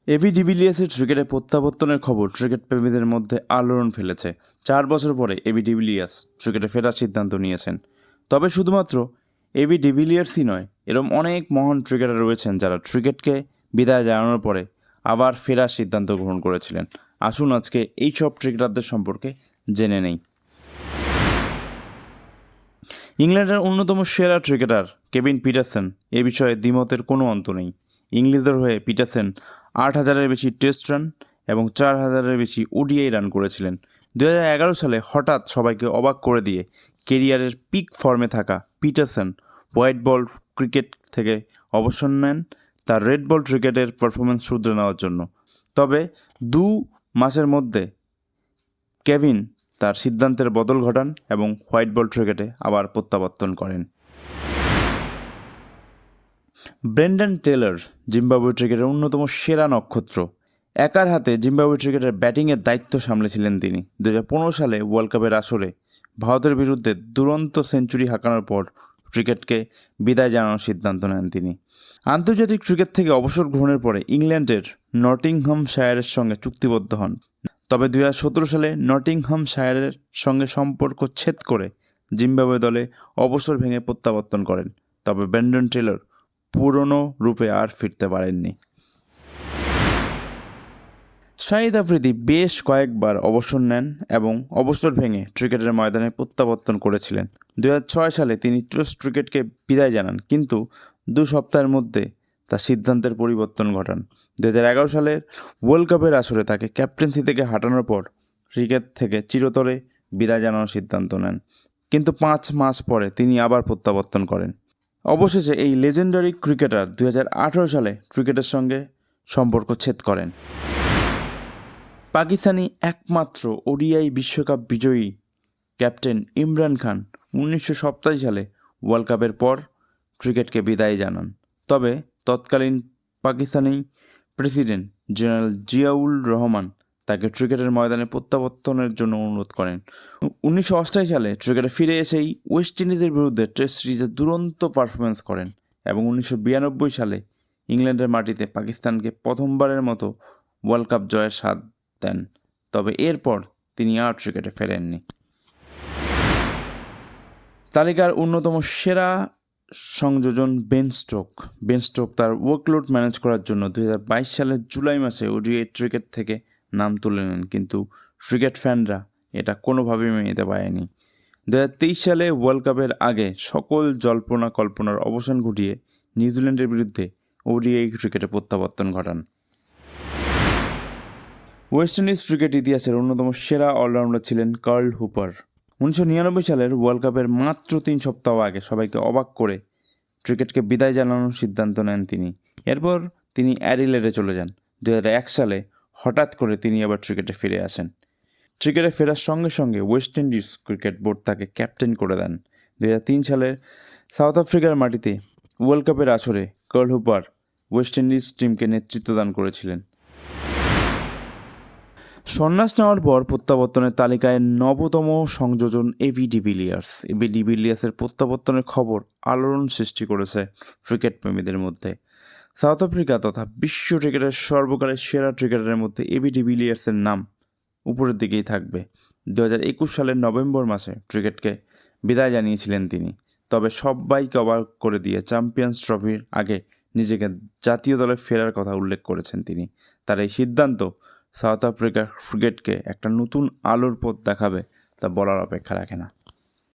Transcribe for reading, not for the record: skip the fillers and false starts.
AB ডিভিলিয়ার্সের ক্রিকেটে প্রত্যাবর্তনের খবর ক্রিকেট প্রেমীদের মধ্যে আলোড়ন ফেলেছে। 4 বছর পরে এবি ডিভিলিয়ার্স ক্রিকেটে ফেরার সিদ্ধান্ত নিয়েছেন। তবে শুধুমাত্র এবি ডিভিলিয়ার্সই নয়, এরকম অনেক মহান ক্রিকেটার রয়েছেন যারা ক্রিকেটকে বিদায় জানানোর পরে আবার ফেরার সিদ্ধান্ত গ্রহণ করেছিলেন। আসুন আজকে এই সব ক্রিকেটারদের সম্পর্কে জেনে নেই। ইংল্যান্ডের অন্যতম সেরা ক্রিকেটার কেভিন পিটারসেন, এ বিষয়ে দ্বিমতের কোনো অন্ত নেই। ইংলিশদের হয়ে পিটারসেন 8,000-এর বেশি টেস্ট রান এবং 4,000-এর বেশি ওডিআই রান করেছিলেন। 2011 সালে হঠাৎ সবাইকে অবাক করে দিয়ে কেরিয়ারের পিক ফর্মে থাকা পিটারসেন হোয়াইট বল ক্রিকেট থেকে অবসর নেন তার রেড বল ক্রিকেটের পারফরমেন্স শুধরে নেওয়ার জন্য। তবে 2 মাসের মধ্যে কেভিন তার সিদ্ধান্তের বদল ঘটান এবং হোয়াইট বল ক্রিকেটে আবার প্রত্যাবর্তন করেন। ব্রেন্ডন টেলর জিম্বাবুয়ে ক্রিকেটের অন্যতম সেরা নক্ষত্র। একার হাতে জিম্বাবুয়ে ক্রিকেটের ব্যাটিংয়ের দায়িত্ব সামলেছিলেন তিনি। 2015 সালে ওয়ার্ল্ড কাপের আসরে ভারতের বিরুদ্ধে দুরন্ত সেঞ্চুরি হাঁকানোর পর ক্রিকেটকে বিদায় জানানোর সিদ্ধান্ত নেন তিনি। আন্তর্জাতিক ক্রিকেট থেকে অবসর গ্রহণের পরে ইংল্যান্ডের নটিংহ্যামশায়ারের সঙ্গে চুক্তিবদ্ধ হন। তবে 2017 সালে নটিংহ্যামশায়ারের সঙ্গে সম্পর্ক ছেদ করে জিম্বাবুয়ে দলে অবসর ভেঙে প্রত্যাবর্তন করেন। তবে ব্রেন্ডন টেলর পুরনো রূপে আর ফিরতে পারেননি। শাহিদ আফ্রিদি বেশ কয়েকবার অবসর নেন এবং অবসর ভেঙে ক্রিকেটের ময়দানে প্রত্যাবর্তন করেছিলেন। 2006 সালে তিনি টেস্ট ক্রিকেটকে বিদায় জানান, কিন্তু 2 সপ্তাহের মধ্যে তার সিদ্ধান্তের পরিবর্তন ঘটান। 2011 সালের ওয়ার্ল্ড কাপের আসরে তাকে ক্যাপ্টেন্সি থেকে হাঁটানোর পর ক্রিকেট থেকে চিরতরে বিদায় জানানোর সিদ্ধান্ত নেন, কিন্তু 5 মাস পরে তিনি আবার প্রত্যাবর্তন করেন। অবশেষে এই লেজেন্ডারি ক্রিকেটার 2018 সালে ক্রিকেটের সঙ্গে সম্পর্ক ছেদ করেন। পাকিস্তানি একমাত্র ওডিআই বিশ্বকাপ বিজয়ী ক্যাপ্টেন ইমরান খান 1987 সালে ওয়ার্ল্ড কাপের পর ক্রিকেটকে বিদায় জানান। তবে তৎকালীন পাকিস্তানি প্রেসিডেন্ট জেনারেল জিয়াউল রহমান তাকে ক্রিকেটের ময়দানে প্রত্যাবর্তনের জন্য অনুরোধ করেন। 1988 সালে ক্রিকেটে ফিরে এসেই ওয়েস্ট ইন্ডিজের বিরুদ্ধে টেস্ট সিরিজে দুরন্ত পারফরমেন্স করেন এবং 1992 সালে ইংল্যান্ডের মাটিতে পাকিস্তানকে প্রথমবারের মতো ওয়ার্ল্ড কাপ জয়ের স্বাদ দেন। তবে এরপর তিনি আর ক্রিকেটে ফেরেননি। তালিকার অন্যতম সেরা সংযোজন বেন স্টোক তার ওয়ার্কলোড ম্যানেজ করার জন্য 2022 সালের জুলাই মাসে ওডিআই ক্রিকেট থেকে নাম তুলে নেন, কিন্তু ক্রিকেট ফ্যানরা এটা কোনোভাবেই মেনে নিতে পারেনি। 2023 সালে ওয়ার্ল্ড কাপের আগে সকল জল্পনা কল্পনার অবসান ঘটিয়ে নিউজিল্যান্ডের বিরুদ্ধে ওডিআই ক্রিকেটে প্রত্যাবর্তন ঘটান। ওয়েস্ট ইন্ডিজ ক্রিকেট ইতিহাসের অন্যতম সেরা অলরাউন্ডার ছিলেন কার্ল হুপার। 1999 সালের ওয়ার্ল্ড কাপের মাত্র 3 সপ্তাহ আগে সবাইকে অবাক করে ক্রিকেটকে বিদায় জানানোর সিদ্ধান্ত নেন তিনি। এরপর তিনি অ্যাডিলেডে চলে যান। 2001 সালে হঠাৎ করে তিনি আবার ক্রিকেটে ফিরে আসেন। ক্রিকেটে ফেরার সঙ্গে সঙ্গে ওয়েস্ট ইন্ডিজ ক্রিকেট বোর্ড তাকে ক্যাপ্টেন করে দেন। 2003 সালের সাউথ আফ্রিকার মাটিতে ওয়ার্ল্ড কাপের আসরে কার্ল হুপার ওয়েস্ট ইন্ডিজ টিমকে নেতৃত্ব দান করেছিলেন। সন্ন্যাস নেওয়ার পর প্রত্যাবর্তনের তালিকায় 9তম সংযোজন এবি ডিভিলিয়ার্সের প্রত্যাবর্তনের খবর আলোড়ন সৃষ্টি করেছে ক্রিকেট প্রেমীদের মধ্যে। সাউথ আফ্রিকা তথা বিশ্ব ক্রিকেটের সর্বকালের সেরা ক্রিকেটারের মধ্যে এবি ডিভিলিয়ার্সের নাম উপরের দিকেই থাকবে। 2021 সালের নভেম্বর মাসে ক্রিকেটকে বিদায় জানিয়েছিলেন তিনি। তবে সবাইকে অবাক করে দিয়ে চ্যাম্পিয়ন্স ট্রফির আগে নিজেকে জাতীয় দলে ফেরার কথা উল্লেখ করেছেন তিনি। তার এই সিদ্ধান্ত সাউথ আফ্রিকার ক্রিকেটকে একটা নতুন আলোর পথ দেখাবে তা বলার অপেক্ষা রাখে না।